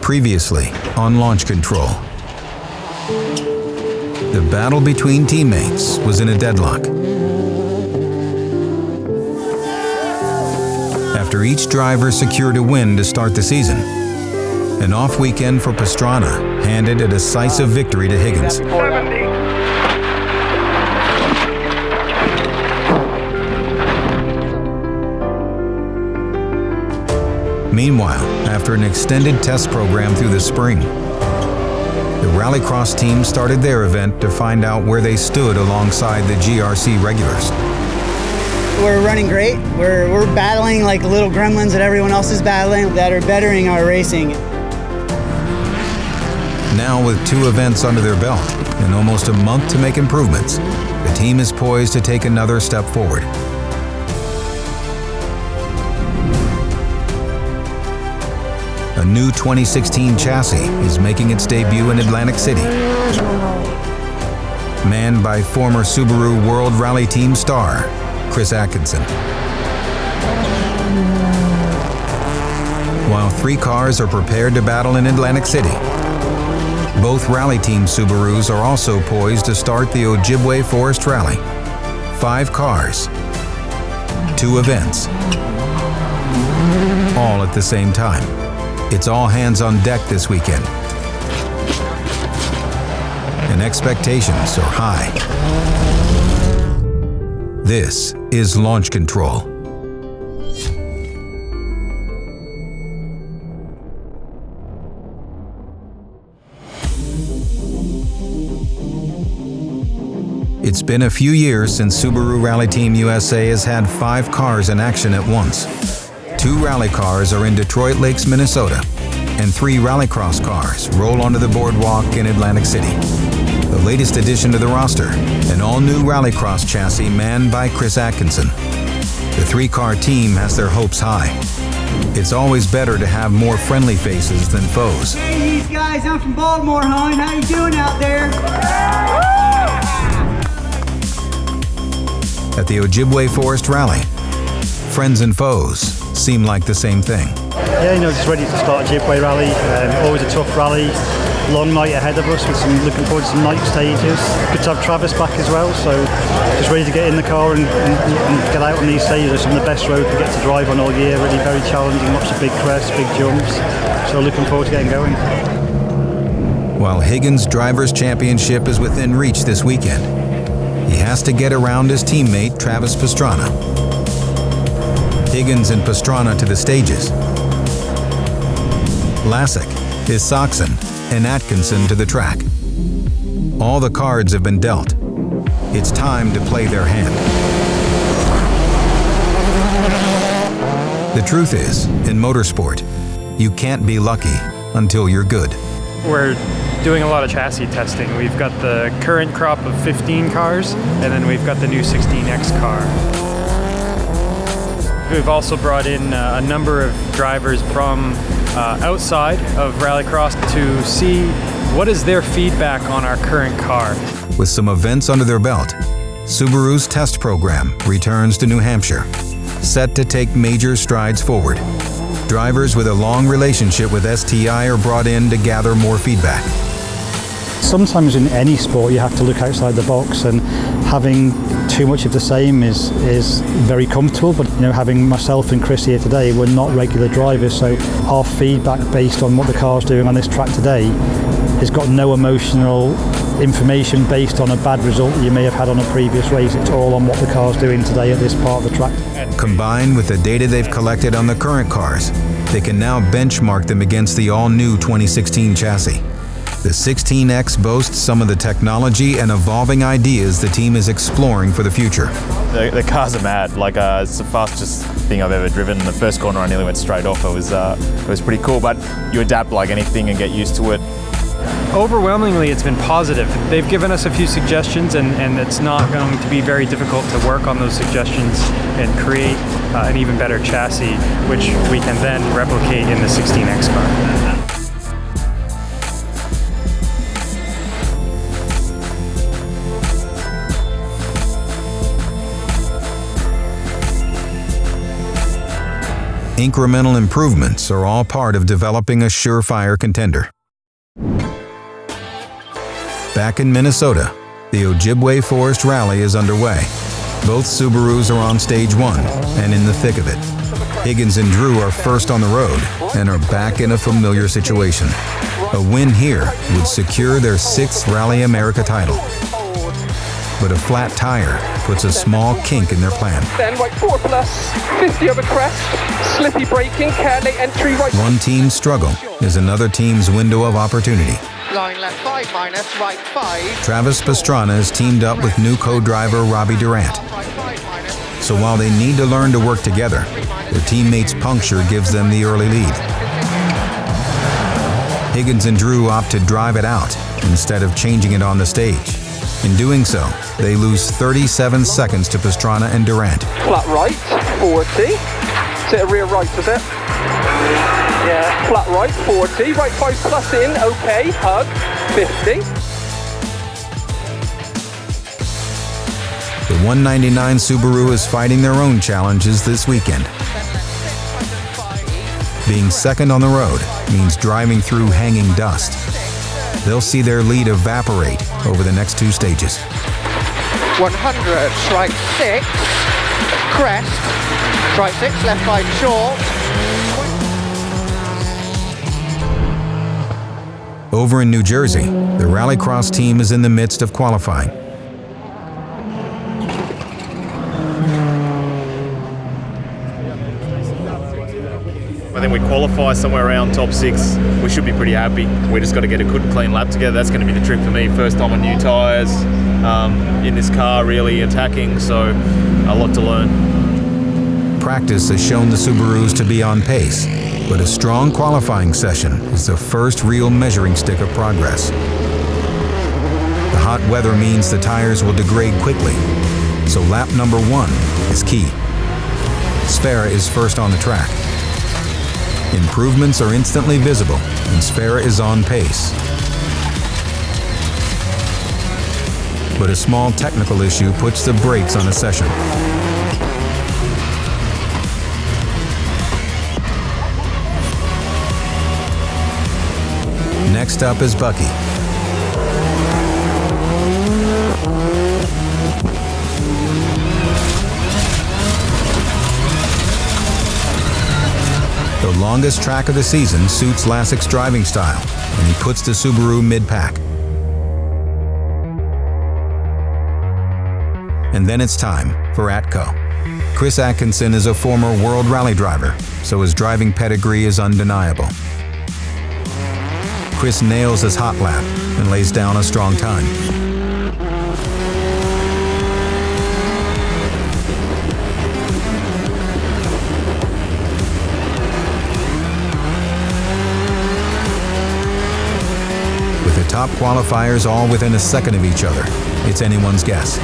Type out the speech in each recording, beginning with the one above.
Previously on Launch Control. The battle between teammates was in a deadlock. After each driver secured a win to start the season, an off weekend for Pastrana handed a decisive victory to Higgins. 70. Meanwhile, after an extended test program through the spring, the Rallycross team started their event to find out where they stood alongside the GRC regulars. We're running great. We're battling like little gremlins that everyone else is battling that are bettering our racing. Now with 2 events under their belt and almost a month to make improvements, the team is poised to take another step forward. A new 2016 chassis is making its debut in Atlantic City. Manned by former Subaru World Rally Team star, Atkinson. While 3 cars are prepared to battle in Atlantic City, both Rally Team Subarus are also poised to start the Ojibwe Forest Rally. 5 cars, 2 events, all at the same time. It's all hands on deck this weekend. And expectations are high. This is Launch Control. It's been a few years since Subaru Rally Team USA has had 5 cars in action at once. 2 rally cars are in Detroit Lakes, Minnesota, and 3 rallycross cars roll onto the boardwalk in Atlantic City. The latest addition to the roster, an all-new rallycross chassis manned by Atkinson. The 3-car team has their hopes high. It's always better to have more friendly faces than foes. Hey, these guys, I'm from Baltimore, hon. How you doing out there? At the Ojibwe Forest Rally, friends and foes seem like the same thing. Yeah, just ready to start Ojibwe Rally. Always a tough rally. Long night ahead of us with looking forward to some night stages. Good to have Travis back as well, so just ready to get in the car and get out on these stages. They're some of the best roads we get to drive on all year, really very challenging, lots of big crests, big jumps. So looking forward to getting going. While Higgins' Drivers' Championship is within reach this weekend, he has to get around his teammate Travis Pastrana. Higgins and Pastrana to the stages. Lasek, Isachsen, and Atkinson to the track. All the cards have been dealt. It's time to play their hand. The truth is, in motorsport, you can't be lucky until you're good. We're doing a lot of chassis testing. We've got the current crop of 15 cars, and then we've got the new 16X car. We've also brought in a number of drivers from outside of Rallycross to see what is their feedback on our current car. With some events under their belt, Subaru's test program returns to New Hampshire, set to take major strides forward. Drivers with a long relationship with STI are brought in to gather more feedback. Sometimes in any sport you have to look outside the box, and having too much of the same is very comfortable, but having myself and Chris here today, we're not regular drivers, so our feedback based on what the car's doing on this track today has got no emotional information based on a bad result that you may have had on a previous race. It's all on what the car's doing today at this part of the track. Combined with the data they've collected on the current cars, they can now benchmark them against the all-new 2016 chassis. The 16X boasts some of the technology and evolving ideas the team is exploring for the future. The cars are mad. It's the fastest thing I've ever driven. The first corner I nearly went straight off. It was pretty cool, but you adapt like anything and get used to it. Overwhelmingly, it's been positive. They've given us a few suggestions, and it's not going to be very difficult to work on those suggestions and create an even better chassis, which we can then replicate in the 16X car. Incremental improvements are all part of developing a surefire contender. Back in Minnesota, the Ojibwe Forest Rally is underway. Both Subarus are on stage 1 and in the thick of it. Higgins and Drew are first on the road and are back in a familiar situation. A win here would secure their 6th Rally America title. But a flat tire puts a small kink in their plan. Then right 4 plus, 50 over crest, slippy braking, care late entry right. One team's struggle is another team's window of opportunity. Line left 5 minus, right 5. Travis Pastrana is teamed up with new co-driver Robbie Durant. So while they need to learn to work together, their teammates' puncture gives them the early lead. Higgins and Drew opt to drive it out instead of changing it on the stage. In doing so, they lose 37 seconds to Pastrana and Durant. Flat right, 40. Is it a rear right, is it? Yeah, flat right, 40. Right 5 plus in, okay, hug, 50. The 199 Subaru is fighting their own challenges this weekend. Being second on the road means driving through hanging dust. They'll see their lead evaporate over the next 2 stages. 100, right 6, crest, right 6, left 5 short. Over in New Jersey, the Rallycross team is in the midst of qualifying. I think we qualify somewhere around top 6. We should be pretty happy. We just got to get a good clean lap together. That's going to be the trick for me. First time on new tyres, in this car really attacking, so a lot to learn. Practice has shown the Subarus to be on pace, but a strong qualifying session is the first real measuring stick of progress. The hot weather means the tires will degrade quickly, so lap number 1 is key. Sverre is first on the track. Improvements are instantly visible, and Sverre is on pace. But a small technical issue puts the brakes on the session. Next up is Bucky. The longest track of the season suits Lasek's driving style, and he puts the Subaru mid-pack. And then it's time for Atco. Chris Atkinson is a former World Rally driver, so his driving pedigree is undeniable. Chris nails his hot lap and lays down a strong time. With the top qualifiers all within a second of each other, it's anyone's guess.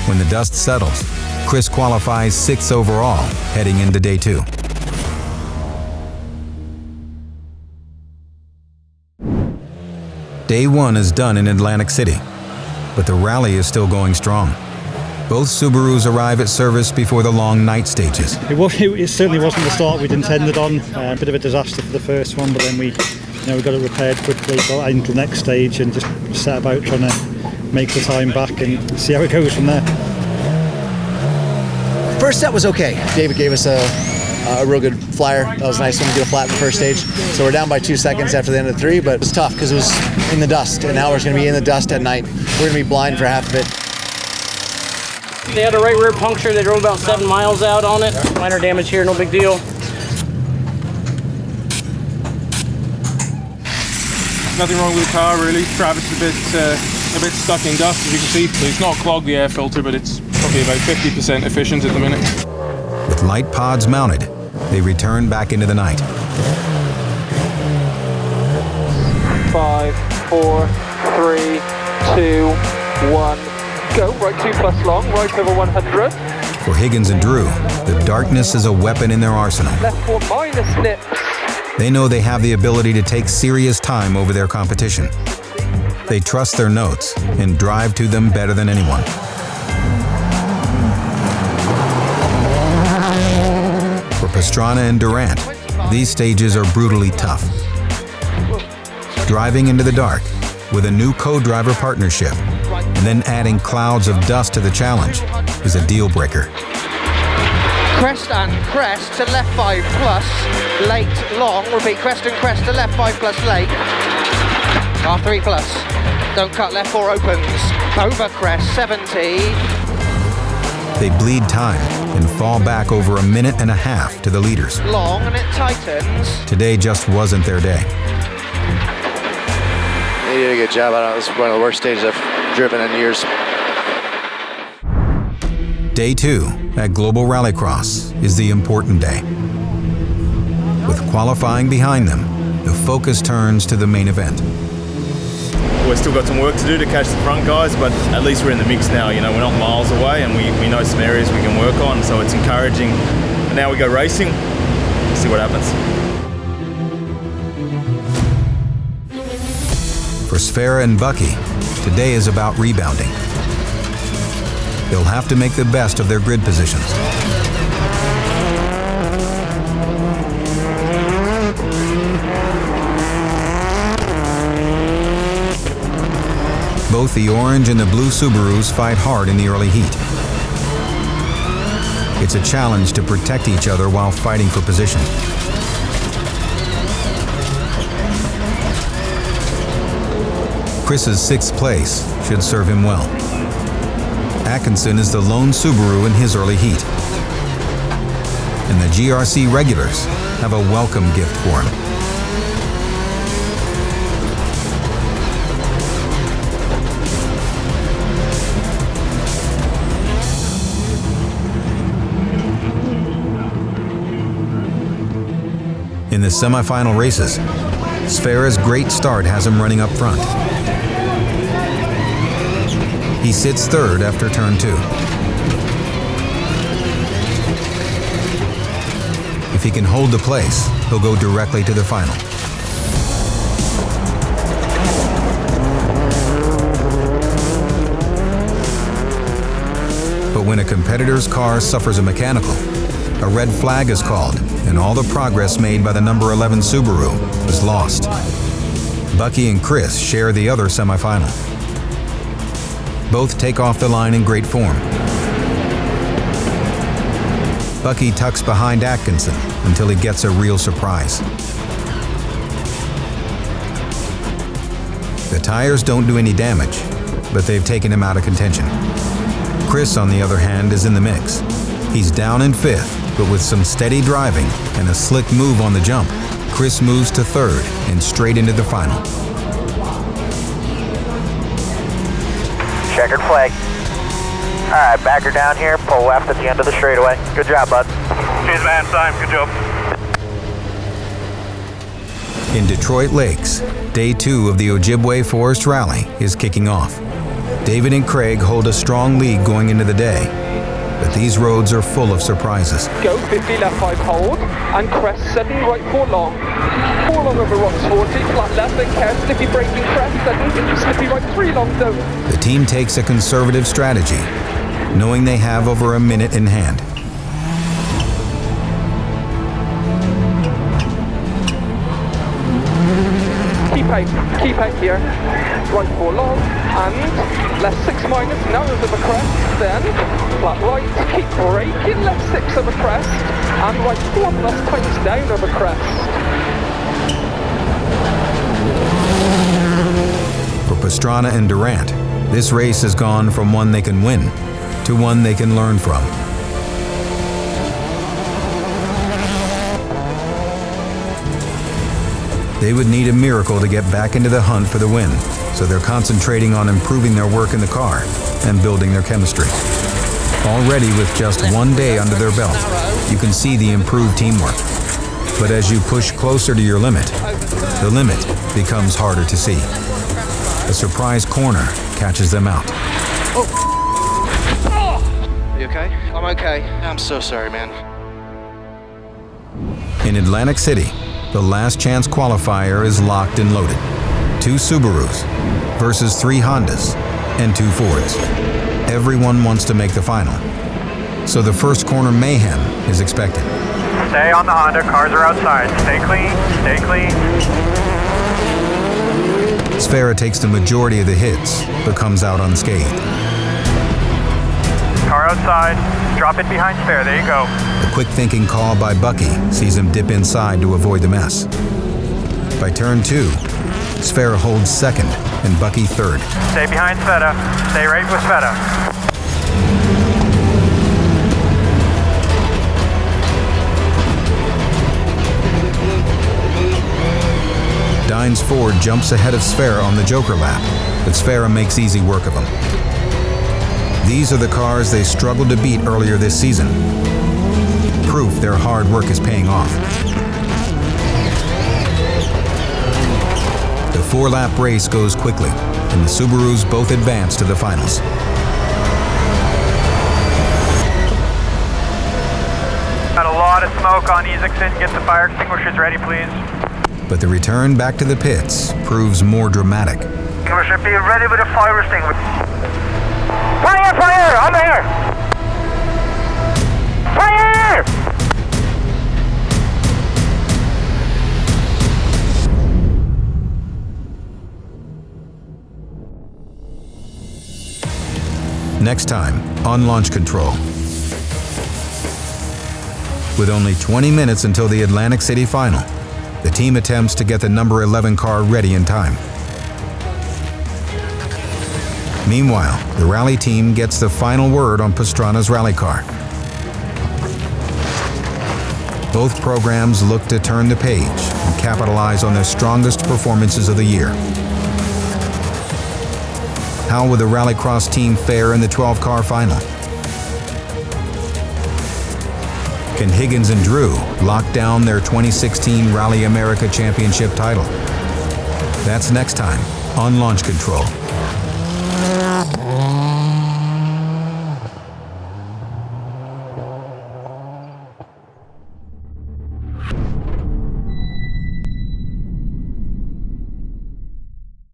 When the dust settles, Chris qualifies 6th overall, heading into day 2. Day 1 is done in Atlantic City, but the rally is still going strong. Both Subarus arrive at service before the long night stages. It certainly wasn't the start we'd intended on. A bit of a disaster for the first one, but then we got it repaired quickly, got into the next stage and just set about trying to make the time back and see how it goes from there. First set was okay. David gave us a real good flyer. That was nice when we did a flat in the first stage. So we're down by 2 seconds after the end of 3, but it was tough because it was in the dust, and now we're going to be in the dust at night. We're going to be blind for half of it. They had a right rear puncture. They drove about 7 miles out on it. Minor damage here, no big deal. Nothing wrong with the car really. Travis is a bit stuck in dust, as you can see. So it's not clogged the air filter, but it's probably about 50% efficient at the minute. With light pods mounted, they return back into the night. 5, 4, 3, 2, 1. Go, right 2 plus long, right over 100. For Higgins and Drew, the darkness is a weapon in their arsenal. Left 4 minus nips. They know they have the ability to take serious time over their competition. They trust their notes and drive to them better than anyone. Pastrana and Durant, these stages are brutally tough. Driving into the dark with a new co-driver partnership and then adding clouds of dust to the challenge is a deal breaker. Crest and crest to left 5 plus, late, long, repeat crest and crest to left 5 plus, late, half 3 plus, don't cut left 4 opens, over crest 70. They bleed time and fall back over a minute and a half to the leaders. Long and it tightens. Today just wasn't their day. They did a good job. I don't know, this is one of the worst stages I've driven in years. Day 2 at Global Rallycross is the important day. With qualifying behind them, the focus turns to the main event. We've still got some work to do to catch the front guys, but at least we're in the mix now. You know, we're not miles away and we know some areas we can work on, so it's encouraging. And now we go racing, see what happens. For Sverre and Bucky, today is about rebounding. They'll have to make the best of their grid positions. Both the orange and the blue Subarus fight hard in the early heat. It's a challenge to protect each other while fighting for position. Chris's 6th place should serve him well. Atkinson is the lone Subaru in his early heat. And the GRC regulars have a welcome gift for him. In the semifinal races, Sverre's great start has him running up front. He sits 3rd after turn 2. If he can hold the place, he'll go directly to the final. But when a competitor's car suffers a mechanical, a red flag is called, and all the progress made by the number 11 Subaru is lost. Bucky and Chris share the other semifinal. Both take off the line in great form. Bucky tucks behind Atkinson until he gets a real surprise. The tires don't do any damage, but they've taken him out of contention. Chris, on the other hand, is in the mix. He's down in 5th, but with some steady driving and a slick move on the jump, Chris moves to 3rd and straight into the final. Checkered flag. All right, back her down here, pull left at the end of the straightaway. Good job, bud. Cheers, man. Same. Good job. In Detroit Lakes, Day 2 of the Ojibwe Forest Rally is kicking off. David and Craig hold a strong lead going into the day, but these roads are full of surprises. Go 50 left 5 hold and crest 7 right 4 long. 4 long over rocks 40, flat left then care, slippy braking crest 7, slippy right 3 long don't. The team takes a conservative strategy, knowing they have over a minute in hand. Keep out here. Right 4 long and left 6 minus, now over the crest, then flat right, keep braking, left 6 over crest, and right 4 plus times down over crest. For Pastrana and Durant, this race has gone from one they can win to one they can learn from. They would need a miracle to get back into the hunt for the win, so they're concentrating on improving their work in the car and building their chemistry. Already with just 1 day under their belt, you can see the improved teamwork. But as you push closer to your limit, the limit becomes harder to see. A surprise corner catches them out. Oh. You okay? I'm okay. I'm so sorry, man. In Atlantic City, the last chance qualifier is locked and loaded. 2 Subarus versus 3 Hondas and 2 Fords. Everyone wants to make the final, so the first corner mayhem is expected. Stay on the Honda, cars are outside. Stay clean, stay clean. Sverre takes the majority of the hits, but comes out unscathed. Car outside, drop it behind Sverre, there you go. A quick thinking call by Bucky sees him dip inside to avoid the mess. By turn 2, Sverre holds second and Bucky third. Stay behind Sverre, stay right with Sverre. Dines Ford jumps ahead of Sverre on the Joker lap, but Sverre makes easy work of him. These are the cars they struggled to beat earlier this season. Proof their hard work is paying off. The 4-lap race goes quickly, and the Subarus both advance to the finals. Got a lot of smoke on Isachsen. Get the fire extinguishers ready, please. But the return back to the pits proves more dramatic. We should be ready with a fire extinguisher. Fire! Fire! I'm here! Fire! Next time on Launch Control. With only 20 minutes until the Atlantic City final, the team attempts to get the number 11 car ready in time. Meanwhile, the rally team gets the final word on Pastrana's rally car. Both programs look to turn the page and capitalize on their strongest performances of the year. How will the Rallycross team fare in the 12-car final? Can Higgins and Drew lock down their 2016 Rally America Championship title? That's next time on Launch Control.